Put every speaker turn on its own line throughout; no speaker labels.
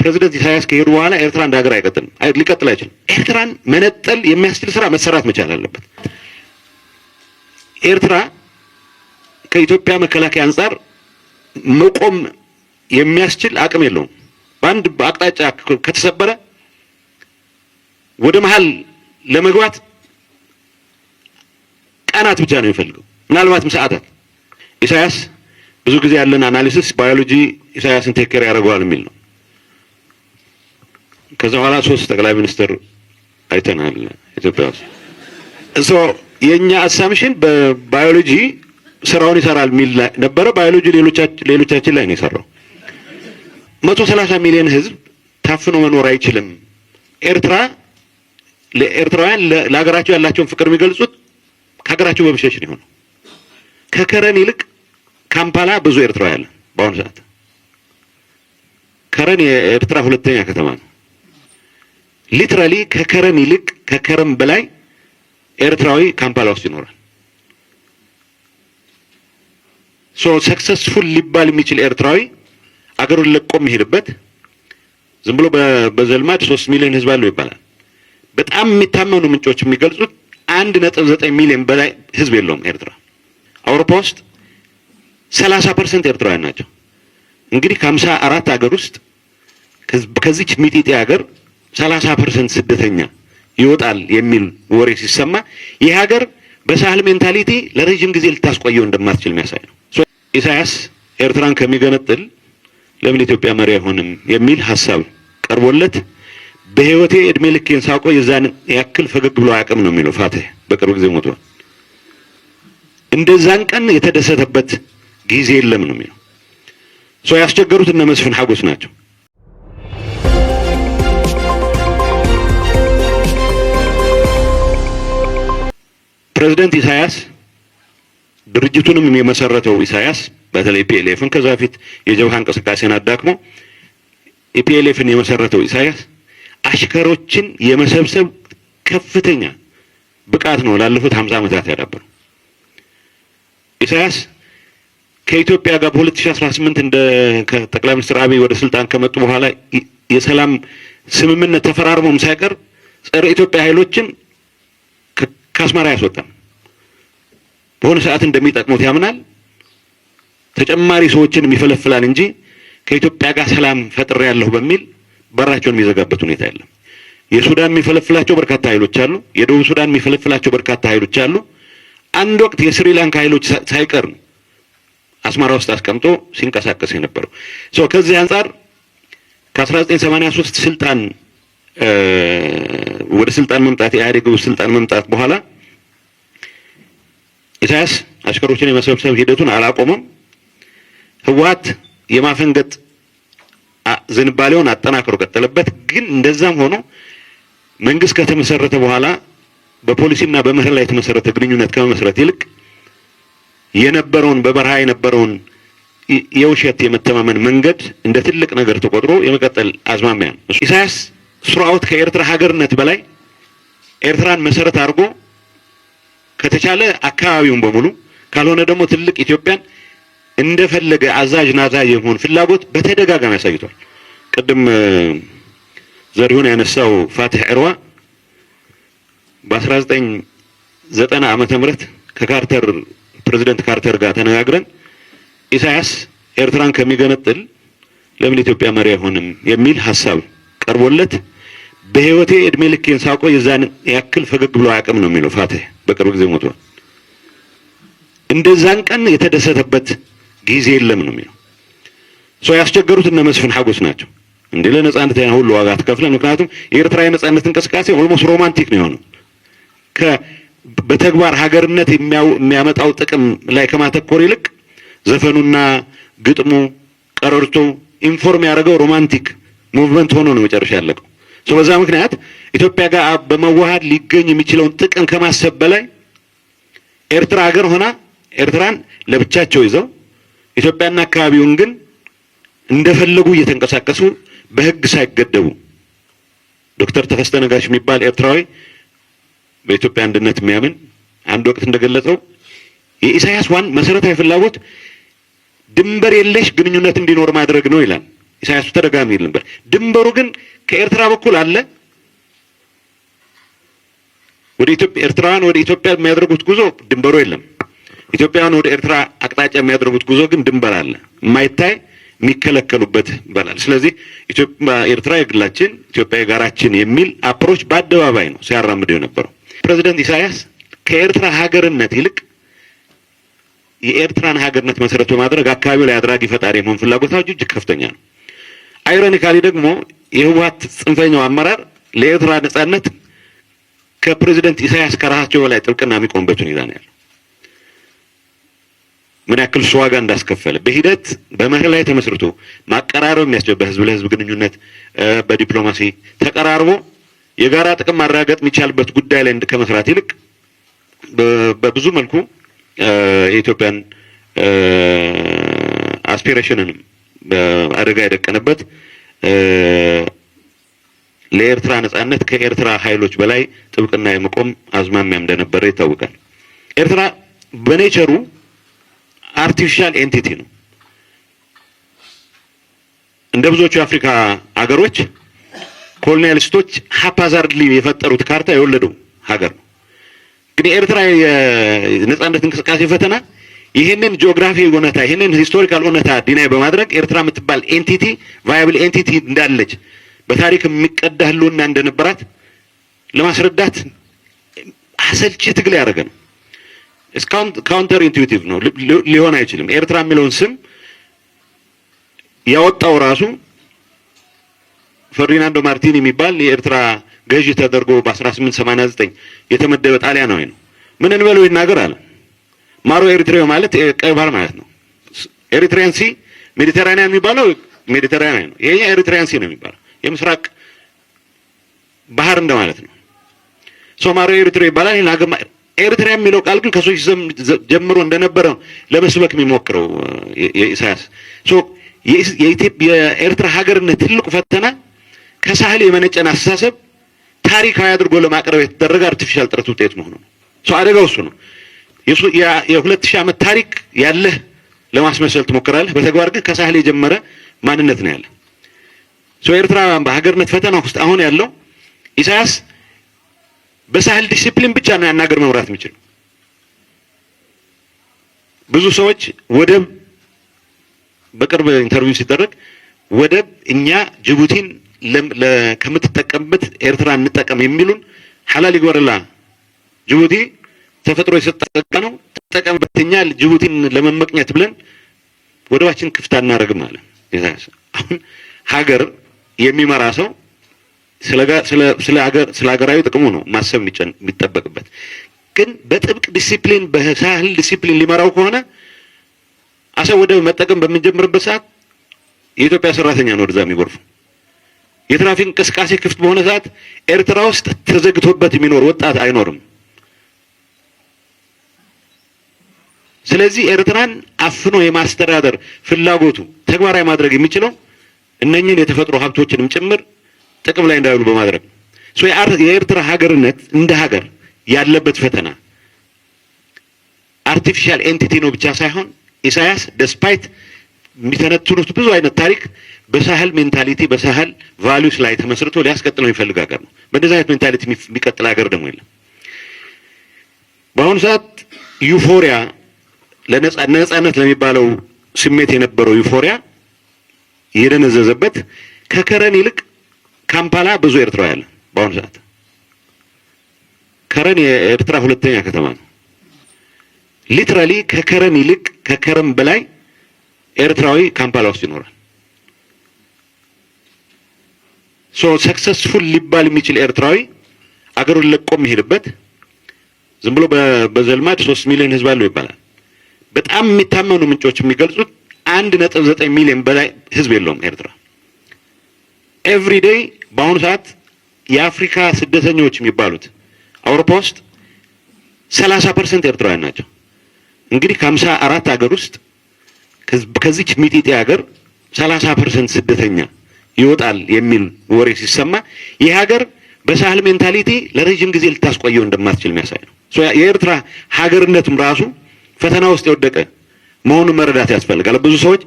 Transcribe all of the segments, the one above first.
ፕሬዝዳንት ኢሳያስ ከሄዱ በኋላ ኤርትራ እንደ ሀገር አይቀጥልም፣ ሊቀጥል አይችልም። ኤርትራን መነጠል የሚያስችል ስራ መሰራት መቻል አለበት። ኤርትራ ከኢትዮጵያ መከላከያ አንፃር መቆም የሚያስችል አቅም የለውም። በአንድ አቅጣጫ ከተሰበረ ወደ መሃል ለመግባት ቀናት ብቻ ነው የሚፈልገው፣ ምናልባትም ሰዓታት። ኢሳያስ ብዙ ጊዜ ያለን አናሊሲስ ባዮሎጂ ኢሳያስን ቴክ ኬር ያደርገዋል የሚል ነው። ከዛ በኋላ 3 ጠቅላይ ሚኒስትር አይተናል ኢትዮጵያ ውስጥ። የኛ አሳምሽን በባዮሎጂ ስራውን ይሰራል የሚል ነበረ። ባዮሎጂ ሌሎቻችን ላይ ነው የሰራው። 130 ሚሊዮን ህዝብ ታፍኖ መኖር አይችልም። ለኤርትራውያን ለሀገራቸው ያላቸውን ፍቅር የሚገልጹት ከሀገራቸው በመሸሽ ነው የሆነው። ከከረን ይልቅ ካምፓላ ብዙ ኤርትራውያን አለ በአሁኑ ሰዓት። ከረን የኤርትራ ሁለተኛ ከተማ ነው። ሊትራሊ ከከረን ይልቅ ከከረን በላይ ኤርትራዊ ካምፓላ ውስጥ ይኖራል። ሰክሰስፉል ሊባል የሚችል ኤርትራዊ አገሩን ለቆ የሚሄድበት ዝም ብሎ በዘልማድ 3 ሚሊዮን ህዝብ አለው ይባላል። በጣም የሚታመኑ ምንጮች የሚገልጹት 1.9 ሚሊዮን በላይ ህዝብ የለውም ኤርትራ። አውሮፓ ውስጥ 30% ኤርትራውያን ናቸው። እንግዲህ ከ54 ሀገር ውስጥ ከዚች ሚጢጢ ሀገር 30% ስደተኛ ይወጣል የሚል ወሬ ሲሰማ ይህ ሀገር በሳህል ሜንታሊቲ ለረጅም ጊዜ ልታስቆየው እንደማትችል የሚያሳይ ነው። ኢሳያስ ኤርትራን ከሚገነጥል ለምን ኢትዮጵያ መሪ አይሆንም የሚል ሐሳብ ቀርቦለት በህይወቴ እድሜ ልኬን ሳቆይ የዛን ያክል ፈገግ ብሎ አያውቅም ነው የሚለው ፋቴ። በቅርብ ጊዜ ሞቷል። እንደዛን ቀን የተደሰተበት ጊዜ የለም ነው የሚለው። ያስቸገሩት እነ መስፍን ሐጎስ ናቸው። ፕሬዝዳንት ኢሳያስ ድርጅቱንም የመሰረተው ኢሳያስ በተለይ ፒኤልኤፍን ከዛ በፊት የጀብሃ እንቅስቃሴን አዳክሞ የፒኤልኤፍን የመሰረተው ኢሳያስ አሽከሮችን የመሰብሰብ ከፍተኛ ብቃት ነው ላለፉት 50 ዓመታት ያዳበረው። ኢሳያስ ከኢትዮጵያ ጋር በ2018 እንደ ከጠቅላይ ሚኒስትር አብይ ወደ ስልጣን ከመጡ በኋላ የሰላም ስምምነት ተፈራርሞም ሳይቀር ጸረ ኢትዮጵያ ኃይሎችን ከአስመራ ያስወጣል። በሆነ ሰዓት እንደሚጠቅሙት ያምናል። ተጨማሪ ሰዎችን የሚፈለፍላል እንጂ ከኢትዮጵያ ጋር ሰላም ፈጥሬ ያለሁ በሚል በራቸውን የሚዘጋበት ሁኔታ የለም። የሱዳን የሚፈለፍላቸው በርካታ ኃይሎች አሉ። የደቡብ ሱዳን የሚፈለፍላቸው በርካታ ኃይሎች አሉ። አንድ ወቅት የስሪላንካ ኃይሎች ሳይቀር አስመራ ውስጥ አስቀምጦ ሲንቀሳቀስ የነበረው ከዚህ አንፃር ከ1983 ስልጣን ወደ ስልጣን መምጣት የኢህአዴግ ስልጣን መምጣት በኋላ ኢሳያስ አሽከሮችን የመሰብሰብ ሂደቱን አላቆመም። ህወሓት የማፈንገጥ ዝንባሌውን አጠናክሮ ቀጠለበት። ግን እንደዛም ሆኖ መንግስት ከተመሰረተ በኋላ በፖሊሲና በመርህ ላይ የተመሰረተ ግንኙነት ከመመስረት ይልቅ የነበረውን በበረሃ የነበረውን የውሸት የመተማመን መንገድ እንደ ትልቅ ነገር ተቆጥሮ የመቀጠል አዝማሚያ ነው። ኢሳያስ ስራውት ከኤርትራ ሀገርነት በላይ ኤርትራን መሰረት አድርጎ ከተቻለ አካባቢውን በሙሉ ካልሆነ ደግሞ ትልቅ ኢትዮጵያን እንደፈለገ አዛዥ ናዛዥ የመሆን ፍላጎት በተደጋጋሚ ያሳይቷል። ቅድም ዘሪሁን ያነሳው ፋቲህ ዕርዋ በ1990 ዓመተ ምህረት ከካርተር ፕሬዝዳንት ካርተር ጋር ተነጋግረን ኢሳያስ ኤርትራን ከሚገነጥል ለምን ኢትዮጵያ መሪ አይሆንም የሚል ሐሳብ ቀርቦለት በህይወቴ እድሜ ልኬን ሳቆይ የዛን ያክል ፈገግ ብሎ አያውቅም ነው የሚለው ፋቲህ። በቅርብ ጊዜ ሞቷል። እንደዛን ቀን የተደሰተበት ጊዜ የለም ነው የሚለው። ያስቸገሩት እነ መስፍን ሐጎስ ናቸው። እንዴ ለነጻነት ያን ሁሉ ዋጋ ተከፍለን። ምክንያቱም የኤርትራ የነጻነት እንቅስቃሴ ኦልሞስት ሮማንቲክ ነው የሆነው። በተግባር ሀገርነት የሚያመጣው ጥቅም ላይ ከማተኮር ይልቅ ዘፈኑና ግጥሙ ቀረርቶ ኢንፎርም ያደረገው ሮማንቲክ ሙቭመንት ሆኖ ነው መጨረሻ ያለቀው። በዛ ምክንያት ኢትዮጵያ ጋር በመዋሃድ ሊገኝ የሚችለውን ጥቅም ከማሰብ በላይ ኤርትራ ሀገር ሆና ኤርትራን ለብቻቸው ይዘው ኢትዮጵያና አካባቢውን ግን እንደፈለጉ እየተንቀሳቀሱ በህግ ሳይገደቡ ዶክተር ተከስተ ነጋሽ የሚባል ኤርትራዊ በኢትዮጵያ አንድነት የሚያምን አንድ ወቅት እንደገለጸው የኢሳያስ ዋን መሰረታዊ ፍላጎት ድንበር የለሽ ግንኙነት እንዲኖር ማድረግ ነው ይላል። ኢሳያስ ተደጋጋሚ ይል ነበር። ድንበሩ ግን ከኤርትራ በኩል አለ። ወደ ኢትዮጵያ ኤርትራውያን ወደ ኢትዮጵያ የሚያደርጉት ጉዞ ድንበሩ የለም። ኢትዮጵያውያን ወደ ኤርትራ አቅጣጫ የሚያደርጉት ጉዞ ግን ድንበር አለ፣ የማይታይ የሚከለከሉበት ይባላል። ስለዚህ ኢትዮጵያ ኤርትራ የግላችን ኢትዮጵያ የጋራችን የሚል አፕሮች በአደባባይ ነው ሲያራምደው የነበረው። ፕሬዝዳንት ኢሳያስ ከኤርትራ ሀገርነት ይልቅ የኤርትራን ሀገርነት መሰረት በማድረግ አካባቢው ላይ አድራጊ ፈጣሪ የመሆን ፍላጎታቸው እጅግ ከፍተኛ ነው። አይሮኒካሊ ደግሞ የህወሓት ጽንፈኛው አመራር ለኤርትራ ነጻነት ከፕሬዝዳንት ኢሳያስ ከራሳቸው በላይ ጥብቅና የሚቆምበት ሁኔታ ነው ያለው። ምን ያክል እሱ ዋጋ እንዳስከፈለ በሂደት በመርህ ላይ ተመስርቶ ማቀራረብ የሚያስችል በህዝብ ለህዝብ ግንኙነት በዲፕሎማሲ ተቀራርቦ የጋራ ጥቅም ማረጋገጥ የሚቻልበት ጉዳይ ላይ ከመስራት ይልቅ በብዙ መልኩ የኢትዮጵያን አስፒሬሽንንም አደጋ የደቀነበት ለኤርትራ ነጻነት ከኤርትራ ኃይሎች በላይ ጥብቅና የመቆም አዝማሚያም እንደነበረ ይታወቃል። ኤርትራ በኔቸሩ አርቲፊሻል ኤንቲቲ ነው። እንደ ብዙዎቹ የአፍሪካ አገሮች ኮሎኒያሊስቶች ሃፓዛርድሊ የፈጠሩት ካርታ የወለደው ሀገር ነው። እንግዲህ ኤርትራ የነጻነት እንቅስቃሴ ፈተና ይህንን ጂኦግራፊ እውነታ ይህንን ሂስቶሪካል እውነታ ዲናይ በማድረግ ኤርትራ የምትባል ኤንቲቲ ቫያብል ኤንቲቲ እንዳለች በታሪክ የሚቀዳ ህልውና እንደነበራት ለማስረዳት አሰልቺ ትግል ያደረገ ነው። እስካሁን ካውንተር ኢንቱዊቲቭ ነው፣ ሊሆን አይችልም። ኤርትራ የሚለውን ስም ያወጣው ራሱ ፈርዲናንዶ ማርቲኒ የሚባል የኤርትራ ገዢ ተደርጎ በ1889 የተመደበ ጣሊያናዊ ነው። ምን እንበለው ይናገር አለ። ማሮ ኤሪትሬዮ ማለት ቀይ ባህር ማለት ነው። ኤሪትሪያን ሲ ሜዲተራኒያን የሚባለው ሜዲተራኒያን ነው። ይሄ ኤሪትሪያን ሲ ነው የሚባለው የምስራቅ ባህር እንደማለት ነው። ሶማሮ ኤሪትሬ ይባላል። ይሄን ኤርትራ የሚለው ቃል ግን ከሶች ጀምሮ እንደነበረ ለመስበክ የሚሞክረው የኢሳያስ የኤርትራ ሀገርነት ትልቁ ፈተና ከሳህል የመነጨን አስተሳሰብ ታሪካዊ አድርጎ ለማቅረብ የተደረገ አርቲፊሻል ጥረት ውጤት መሆኑ ነው። አደጋው እሱ ነው። የ2000 ዓመት ታሪክ ያለህ ለማስመሰል ትሞክራለህ። በተግባር ግን ከሳህል የጀመረ ማንነት ነው ያለ። ኤርትራ በሀገርነት ፈተና ውስጥ አሁን ያለው ኢሳያስ በሳህል ዲሲፕሊን ብቻ ነው ያናገር መምራት የሚችል። ብዙ ሰዎች ወደብ በቅርብ ኢንተርቪው ሲደረግ ወደብ እኛ ጅቡቲን ከምትጠቀምበት ኤርትራ እንጠቀም የሚሉን ሐላል ይጎርላ ጅቡቲ ተፈጥሮ የሰጠቀ ነው ተጠቀምበትኛ ጅቡቲን ለመመቅኘት ብለን ወደባችን ክፍት አናረግም አለ። አሁን ሀገር የሚመራ ሰው ስለ ሀገራዊ ጥቅሙ ነው ማሰብ የሚጠበቅበት። ግን በጥብቅ ዲሲፕሊን በሳህል ዲሲፕሊን ሊመራው ከሆነ አሰብ ወደብ መጠቀም በሚጀምርበት ሰዓት የኢትዮጵያ ሰራተኛ ነው ወደዛ የሚጎርፉ። የትራፊክ እንቅስቃሴ ክፍት በሆነ ሰዓት ኤርትራ ውስጥ ተዘግቶበት የሚኖር ወጣት አይኖርም። ስለዚህ ኤርትራን አፍኖ የማስተዳደር ፍላጎቱ ተግባራዊ ማድረግ የሚችለው እነኚህን የተፈጥሮ ሀብቶችንም ጭምር ጥቅም ላይ እንዳይውሉ በማድረግ የኤርትራ ሀገርነት እንደ ሀገር ያለበት ፈተና አርቲፊሻል ኤንቲቲ ነው ብቻ ሳይሆን ኢሳያስ ደስፓይት የሚተነትኑት ብዙ አይነት ታሪክ በሳህል ሜንታሊቲ በሳህል ቫልዩስ ላይ ተመስርቶ ሊያስቀጥለው የሚፈልግ ሀገር ነው። በእንደዚህ አይነት ሜንታሊቲ የሚቀጥል ሀገር ደግሞ የለም። በአሁኑ ሰዓት ዩፎሪያ ለነጻነት ለሚባለው ስሜት የነበረው ዩፎሪያ የደነዘዘበት ከከረን ይልቅ ካምፓላ ብዙ ኤርትራ ያለ በአሁኑ ሰዓት ከረን የኤርትራ ሁለተኛ ከተማ ነው። ሊትራሊ ከከረን ይልቅ ከከረን በላይ ኤርትራዊ ካምፓላ ውስጥ ይኖራል። ሰክሰስፉል ሊባል የሚችል ኤርትራዊ አገሩን ለቆ የሚሄድበት ዝም ብሎ በዘልማድ 3 ሚሊዮን ህዝብ አለው ይባላል። በጣም የሚታመኑ ምንጮች የሚገልጹት 1.9 ሚሊዮን በላይ ህዝብ የለውም ኤርትራ። ኤቭሪ ዴይ በአሁኑ ሰዓት የአፍሪካ ስደተኞች የሚባሉት አውሮፓ ውስጥ 30% ኤርትራውያን ናቸው። እንግዲህ ከ54 ሀገር ውስጥ ከዚች ሚጢጤ ሀገር 30% ስደተኛ ይወጣል የሚል ወሬ ሲሰማ ይህ ሀገር በሳህል ሜንታሊቲ ለረጅም ጊዜ ልታስቆየው እንደማትችል የሚያሳይ ነው። የኤርትራ ሀገርነቱም ራሱ ፈተና ውስጥ የወደቀ መሆኑን መረዳት ያስፈልጋል። ብዙ ሰዎች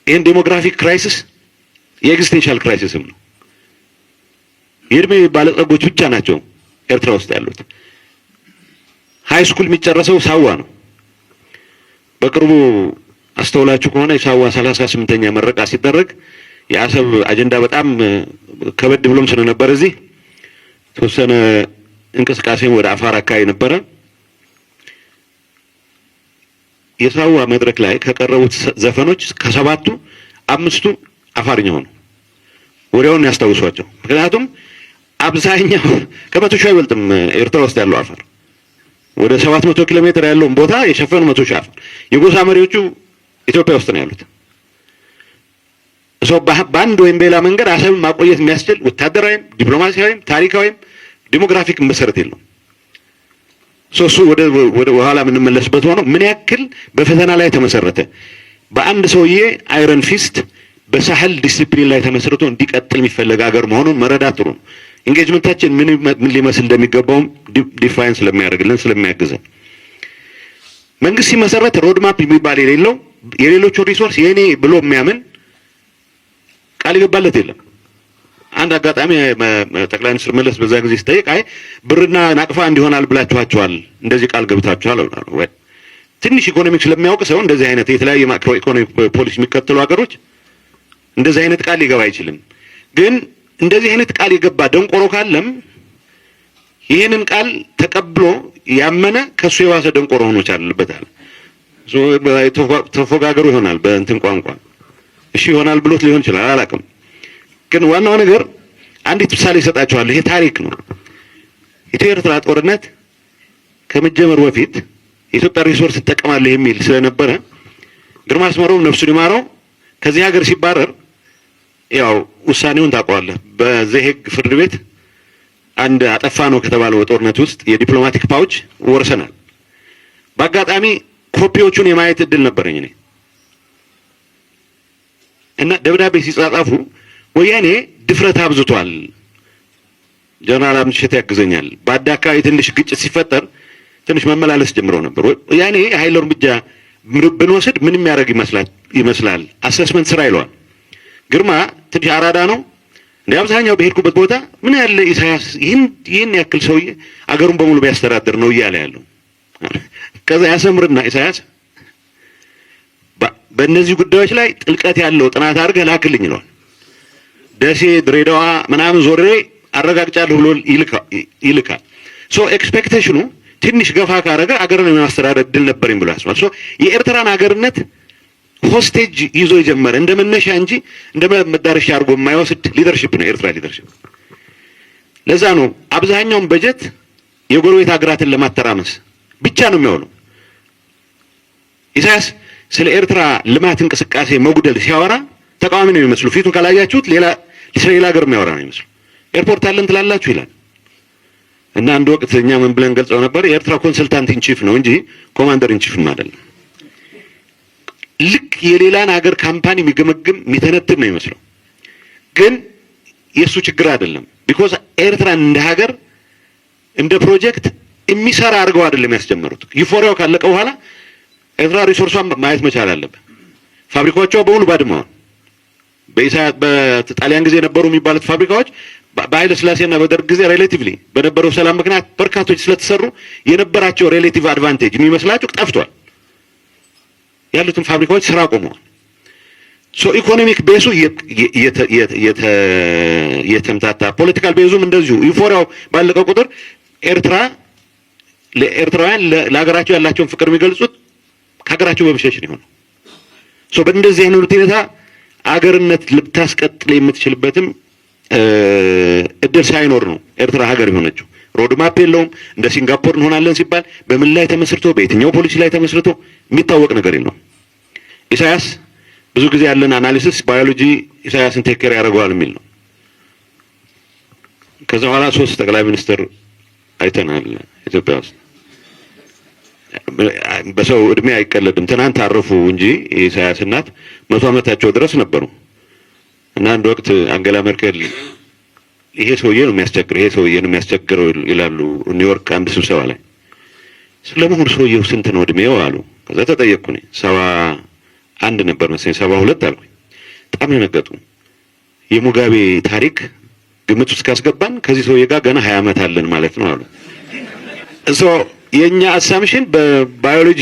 ይህን ዴሞግራፊክ ክራይሲስ የኤግዚስቴንሻል ክራይሲስም ነው። የእድሜ ባለጸጎች ብቻ ናቸው ኤርትራ ውስጥ ያሉት። ሃይ ስኩል የሚጨረሰው ሳዋ ነው። በቅርቡ አስተውላችሁ ከሆነ የሳዋ 38ኛ መረቃ ሲደረግ የአሰብ አጀንዳ በጣም ከበድ ብሎም ስለነበር እዚህ ተወሰነ እንቅስቃሴም ወደ አፋር አካባቢ ነበረ። የሳዋ መድረክ ላይ ከቀረቡት ዘፈኖች ከ7ቱ 5ቱ አፋርኛ ሆኑ። ወዲያውኑ ያስታውሷቸው። ምክንያቱም አብዛኛው ከ100 ሺህ አይበልጥም ኤርትራ ውስጥ ያለው አፋር ወደ 700 ኪሎ ሜትር ያለውን ቦታ የሸፈኑ 100 ሺህ አፋር የጎሳ መሪዎቹ ኢትዮጵያ ውስጥ ነው ያሉት። ሰው በአንድ ወይም በሌላ መንገድ አሰብን ማቆየት የሚያስችል ወታደራዊም ዲፕሎማሲያዊም ታሪካዊም ዲሞግራፊክ መሰረት የለውም። እሱ ወደ ኋላ የምንመለስበት ሆኖ ምን ያክል በፈተና ላይ ተመሰረተ በአንድ ሰውዬ አይረን ፊስት በሳህል ዲሲፕሊን ላይ ተመስርቶ እንዲቀጥል የሚፈለግ ሀገር መሆኑን መረዳት ጥሩ ነው። ኢንጌጅመንታችን ምን ሊመስል እንደሚገባውም ዲፋይን ስለሚያደርግልን ስለሚያግዘን መንግስት ሲመሰረት ሮድማፕ የሚባል የሌለው የሌሎቹ ሪሶርስ የኔ ብሎ የሚያምን ቃል ይገባለት የለም። አንድ አጋጣሚ ጠቅላይ ሚኒስትር መለስ በዛ ጊዜ ሲጠይቅ አይ ብርና ናቅፋ እንዲሆናል ብላችኋቸዋል እንደዚህ ቃል ገብታችኋል ወይ ትንሽ ኢኮኖሚክስ ስለሚያውቅ ሰው እንደዚህ አይነት የተለያየ ማክሮ ኢኮኖሚክ ፖሊሲ የሚከተሉ ሀገሮች እንደዚህ አይነት ቃል ሊገባ አይችልም። ግን እንደዚህ አይነት ቃል የገባ ደንቆሮ ካለም ይሄንን ቃል ተቀብሎ ያመነ ከሱ የዋሰ ደንቆሮ ሆኖ ይቻላልበታል። ተፎጋገሩ ይሆናል በእንትን ቋንቋ እሺ ይሆናል ብሎት ሊሆን ይችላል አላውቅም። ግን ዋናው ነገር አንዲት ምሳሌ ይሰጣቸዋል። ይሄ ታሪክ ነው። ኢትዮ ኤርትራ ጦርነት ከመጀመሩ በፊት የኢትዮጵያ ሪሶርስ ተጠቀማለህ የሚል ስለነበረ ግርማ አስመሮም ነፍሱን ይማረው ከዚህ ሀገር ሲባረር ያው ውሳኔውን ታውቀዋለህ። በዘሄግ ፍርድ ቤት አንድ አጠፋ ነው ከተባለው ጦርነት ውስጥ የዲፕሎማቲክ ፓውች ወርሰናል። በአጋጣሚ ኮፒዎቹን የማየት እድል ነበረኝ እኔ እና ደብዳቤ ሲጻጻፉ ወያኔ ድፍረት አብዝቷል፣ ጀነራል አምሽት ያግዘኛል፣ ባዳ አካባቢ ትንሽ ግጭት ሲፈጠር ትንሽ መመላለስ ጀምሮ ነበር። ወያኔ ኃይል እርምጃ ብንወስድ ምን የሚያደርግ ይመስላል አሰስመንት ስራ ይለዋል። ግርማ ትንሽ አራዳ ነው እንደ አብዛኛው በሄድኩበት ቦታ ምን ያለ ኢሳያስ ይህን ያክል ሰውዬ አገሩን በሙሉ ቢያስተዳድር ነው እያለ ያለው። ከዛ ያሰምርና ኢሳያስ በእነዚህ ጉዳዮች ላይ ጥልቀት ያለው ጥናት አድርገህ ላክልኝ ይለዋል። ደሴ ድሬዳዋ ምናምን ዞሬ አረጋግጫለሁ ብሎ ይልካል። ሶ ኤክስፔክቴሽኑ ትንሽ ገፋ ካረገ አገርን የማስተዳደር ድል ነበርኝ ብሎ ያስባል። ሶ የኤርትራን አገርነት ሆስቴጅ ይዞ የጀመረ እንደ መነሻ እንጂ እንደ መዳረሻ አድርጎ የማይወስድ ሊደርሺፕ ነው ኤርትራ ሊደርሺፕ። ለዛ ነው አብዛኛውን በጀት የጎረቤት ሀገራትን ለማተራመስ ብቻ ነው የሚያውለው። ኢሳያስ ስለ ኤርትራ ልማት እንቅስቃሴ መጉደል ሲያወራ ተቃዋሚ ነው የሚመስሉ። ፊቱን ካላያችሁት ስለ ሌላ ሀገር የሚያወራ ነው የሚመስሉ። ኤርፖርት አለን ትላላችሁ ይላል። እና አንድ ወቅት እኛ ምን ብለን ገልጸው ነበር? የኤርትራ ኮንሰልታንት ኢንቺፍ ነው እንጂ ኮማንደር ኢንቺፍም አይደለም። ልክ የሌላን ሀገር ካምፓኒ የሚገመግም የሚተነትን ነው የሚመስለው። ግን የእሱ ችግር አይደለም። ቢኮዝ ኤርትራን እንደ ሀገር እንደ ፕሮጀክት የሚሰራ አድርገው አይደለም ያስጀመሩት። ዩፎሪያው ካለቀ በኋላ ኤርትራ ሪሶርሷን ማየት መቻል አለበት። ፋብሪካዎቿ በሙሉ ባድመዋል። በጣሊያን ጊዜ የነበሩ የሚባሉት ፋብሪካዎች በኃይለ ሥላሴና በደርግ ጊዜ ሬሌቲቭሊ በነበረው ሰላም ምክንያት በርካቶች ስለተሰሩ የነበራቸው ሬሌቲቭ አድቫንቴጅ የሚመስላቸው ጠፍቷል። ያሉትን ፋብሪካዎች ስራ ቆመዋል። ሶ ኢኮኖሚክ ቤሱ የተምታታ፣ ፖለቲካል ቤዙም እንደዚሁ ዩፎሪያው ባለቀ ቁጥር ለኤርትራውያን ለሀገራቸው ያላቸውን ፍቅር የሚገልጹት ከሀገራቸው በመሸሽ ነው የሆነው። ሶ በእንደዚህ አይነት ሁኔታ አገርነት ልታስቀጥል የምትችልበትም እድል ሳይኖር ነው ኤርትራ ሀገር የሆነችው። ሮድማፕ የለውም። እንደ ሲንጋፖር እንሆናለን ሲባል በምን ላይ ተመስርቶ በየትኛው ፖሊሲ ላይ ተመስርቶ የሚታወቅ ነገር የለውም። ኢሳያስ ብዙ ጊዜ ያለን አናሊሲስ ባዮሎጂ ኢሳያስን ቴክ ኬር ያደርገዋል የሚል ነው። ከዛ በኋላ 3 ጠቅላይ ሚኒስትር አይተናል ኢትዮጵያ ውስጥ። በሰው እድሜ አይቀለድም። ትናንት አረፉ እንጂ የኢሳያስ እናት 100 ዓመታቸው ድረስ ነበሩ። እና አንድ ወቅት አንገላ መርከል ይሄ ሰውዬ ነው የሚያስቸግረው ይላሉ ኒውዮርክ አንድ ስብሰባ ላይ። ስለመሆኑ ሰውዬው ስንት ነው እድሜው አሉ። ከዛ ተጠየቅኩኝ። 71 ነበር መሰለኝ 72 አልኩኝ። በጣም የነገጡ የሙጋቤ ታሪክ ግምት ውስጥ ካስገባን ከዚህ ሰውዬ ጋር ገና 20 ዓመት አለን ማለት ነው አሉ። የኛ አሳምሽን በባዮሎጂ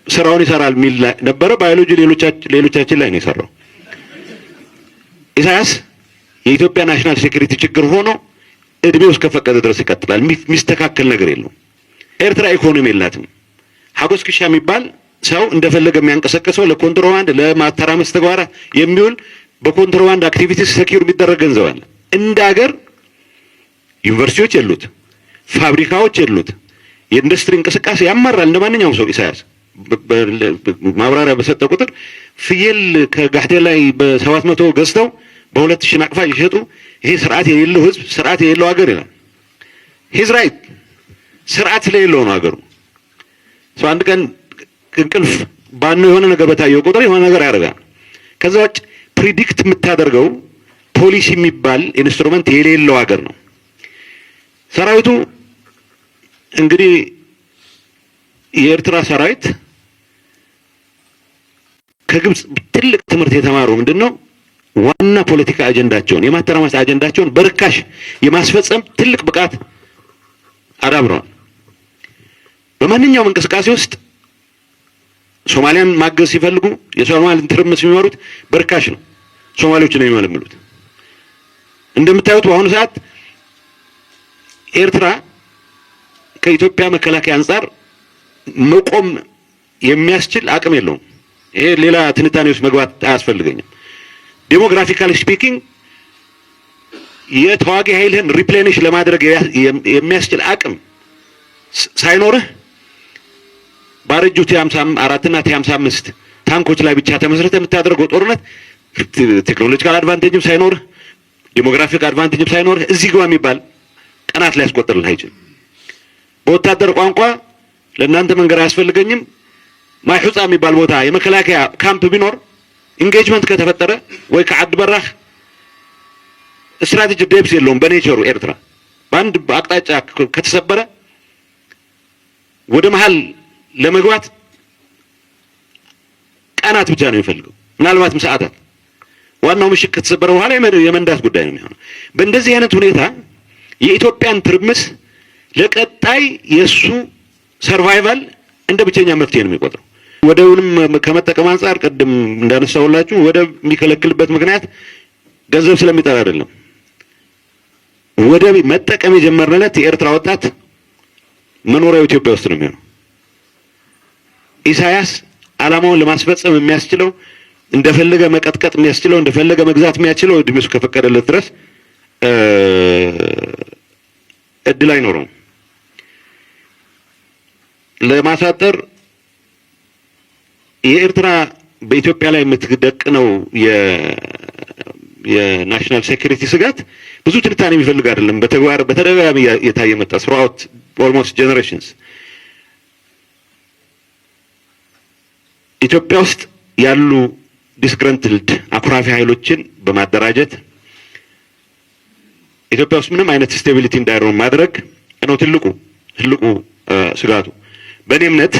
ስራውን ይሰራል የሚል ነበረ። ባዮሎጂ ሌሎቻችን ላይ ነው የሰራው። ኢሳያስ የኢትዮጵያ ናሽናል ሴኩሪቲ ችግር ሆኖ እድሜው እስከፈቀደ ድረስ ይቀጥላል። የሚስተካከል ነገር የለውም። ኤርትራ ኢኮኖሚ የላትም። ሀጎስ ክሻ የሚባል ሰው እንደፈለገ የሚያንቀሳቀሰው ለኮንትሮባንድ ለማተራመስ ተግባራ የሚውል በኮንትሮባንድ አክቲቪቲስ ሴኩር የሚደረግ ገንዘብ አለ። እንደ ሀገር ዩኒቨርሲቲዎች የሉት፣ ፋብሪካዎች የሉት፣ የኢንዱስትሪ እንቅስቃሴ ያማራል እንደማንኛውም ሰው። ኢሳያስ ማብራሪያ በሰጠ ቁጥር ፍየል ከጋህዴ ላይ በ700 ገዝተው በ2000 ናቅፋ ይሸጡ፣ ይሄ ስርዓት የሌለው ህዝብ፣ ስርዓት የሌለው ሀገር ይላል። ሂዝ ራይት። ስርዓት ስለሌለው ነው ሀገሩ። ሰው አንድ ቀን እንቅልፍ ባኑ የሆነ ነገር በታየው ቁጥር የሆነ ነገር ያደርጋል። ከዛ ውጭ ፕሪዲክት የምታደርገው ፖሊሲ የሚባል ኢንስትሩመንት የሌለው ሀገር ነው ሰራዊቱ። እንግዲህ የኤርትራ ሰራዊት ከግብጽ ትልቅ ትምህርት የተማረው ምንድነው? ዋና ፖለቲካ አጀንዳቸውን የማተራማስ አጀንዳቸውን በርካሽ የማስፈጸም ትልቅ ብቃት አዳብረዋል። በማንኛውም እንቅስቃሴ ውስጥ ሶማሊያን ማገዝ ሲፈልጉ የሶማሊያን ትርምስ የሚመሩት በርካሽ ነው፣ ሶማሌዎች ነው የሚመለምሉት። እንደምታዩት በአሁኑ ሰዓት ኤርትራ ከኢትዮጵያ መከላከያ አንፃር መቆም የሚያስችል አቅም የለውም። ይሄ ሌላ ትንታኔ ውስጥ መግባት አያስፈልገኝም። ዴሞግራፊካሊ ስፒኪንግ የተዋጊ ኃይልህን ሪፕሌኒሽ ለማድረግ የሚያስችል አቅም ሳይኖርህ ባረጁ ቲ54 እና ቲ55 ታንኮች ላይ ብቻ ተመስርተህ የምታደርገው ጦርነት ቴክኖሎጂካል አድቫንቴጅም ሳይኖርህ ዴሞግራፊክ አድቫንቴጅም ሳይኖርህ እዚህ ግባ የሚባል ቀናት ላይ ያስቆጥርልህ አይችልም። በወታደር ቋንቋ ለእናንተ መንገር አያስፈልገኝም። ማይሑፃ የሚባል ቦታ የመከላከያ ካምፕ ቢኖር ኢንጌጅመንት ከተፈጠረ ወይ ከዓድ በራህ ስትራቴጂ ዴፕስ የለውም በኔቸሩ። ኤርትራ በአንድ አቅጣጫ ከተሰበረ ወደ መሃል ለመግባት ቀናት ብቻ ነው የሚፈልገው፣ ምናልባትም ሰዓታት። ዋናው ምሽግ ከተሰበረ በኋላ የመንዳት ጉዳይ ነው የሚሆነው። በእንደዚህ አይነት ሁኔታ የኢትዮጵያን ትርምስ ለቀጣይ የሱ ሰርቫይቫል እንደ ብቸኛ መፍትሄ ነው የሚቆጥረው። ወደቡንም ከመጠቀም አንፃር ቅድም እንዳነሳውላችሁ ወደብ የሚከለክልበት ምክንያት ገንዘብ ስለሚጠራ አይደለም። ወደብ መጠቀም የጀመርንለት የኤርትራ ወጣት መኖሪያው ኢትዮጵያ ውስጥ ነው የሚሆነው። ኢሳያስ ዓላማውን ለማስፈጸም የሚያስችለው እንደፈለገ መቀጥቀጥ የሚያስችለው እንደፈለገ መግዛት የሚያስችለው እድሜው ከፈቀደለት ድረስ እድል አይኖረውም። ለማሳጠር የኤርትራ በኢትዮጵያ ላይ የምትደቅነው የናሽናል ሴኩሪቲ ስጋት ብዙ ትንታኔ የሚፈልግ አይደለም። በተግባር በተደጋጋሚ የታየ መጣ throughout almost generations። ኢትዮጵያ ውስጥ ያሉ ዲስግረንትልድ አኩራፊ ኃይሎችን በማደራጀት ኢትዮጵያ ውስጥ ምንም አይነት ስቴቢሊቲ እንዳይኖር ማድረግ ነው ትልቁ ስጋቱ። በእኔ እምነት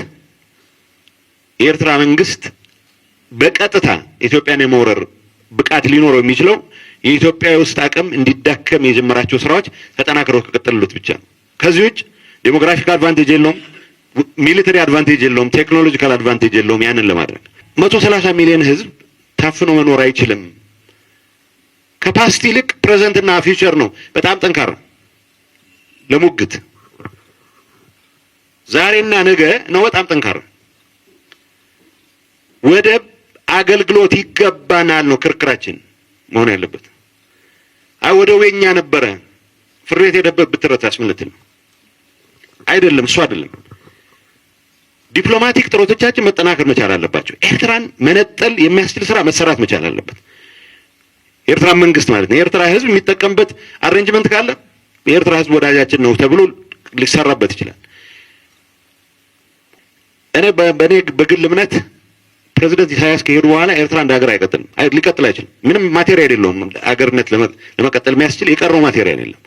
የኤርትራ መንግስት በቀጥታ ኢትዮጵያን የመውረር ብቃት ሊኖረው የሚችለው የኢትዮጵያ ውስጥ አቅም እንዲዳከም የጀመራቸው ስራዎች ተጠናክረው ከቀጠሉት ብቻ ነው። ከዚህ ውጭ ዴሞግራፊክ አድቫንቴጅ የለውም፣ ሚሊተሪ አድቫንቴጅ የለውም፣ ቴክኖሎጂካል አድቫንቴጅ የለውም። ያንን ለማድረግ 130 ሚሊዮን ህዝብ ታፍኖ መኖር አይችልም። ከፓስት ይልቅ ፕሬዘንት እና ፊውቸር ነው በጣም ጠንካራ ለሙግት። ዛሬና ነገ ነው በጣም ጠንካራ። ወደብ አገልግሎት ይገባናል ነው ክርክራችን መሆን ያለበት። ወደቡ የኛ ነበረ ፍሬት የደበብ ብትረታስ ማለት ነው አይደለም፣ እሱ አይደለም። ዲፕሎማቲክ ጥረቶቻችን መጠናከር መቻል አለባቸው። ኤርትራን መነጠል የሚያስችል ስራ መሰራት መቻል አለበት። የኤርትራ መንግስት ማለት ነው የኤርትራ ህዝብ የሚጠቀምበት አሬንጅመንት ካለ የኤርትራ ህዝብ ወዳጃችን ነው ተብሎ ሊሰራበት ይችላል። እኔ በግል እምነት ፕሬዝዳንት ኢሳያስ ከሄዱ በኋላ ኤርትራ እንደ ሀገር ሊቀጥል አይችልም። ምንም ማቴሪያል የለውም። ሀገርነት ለመቀጠል የሚያስችል የቀረው ማቴሪያል የለም።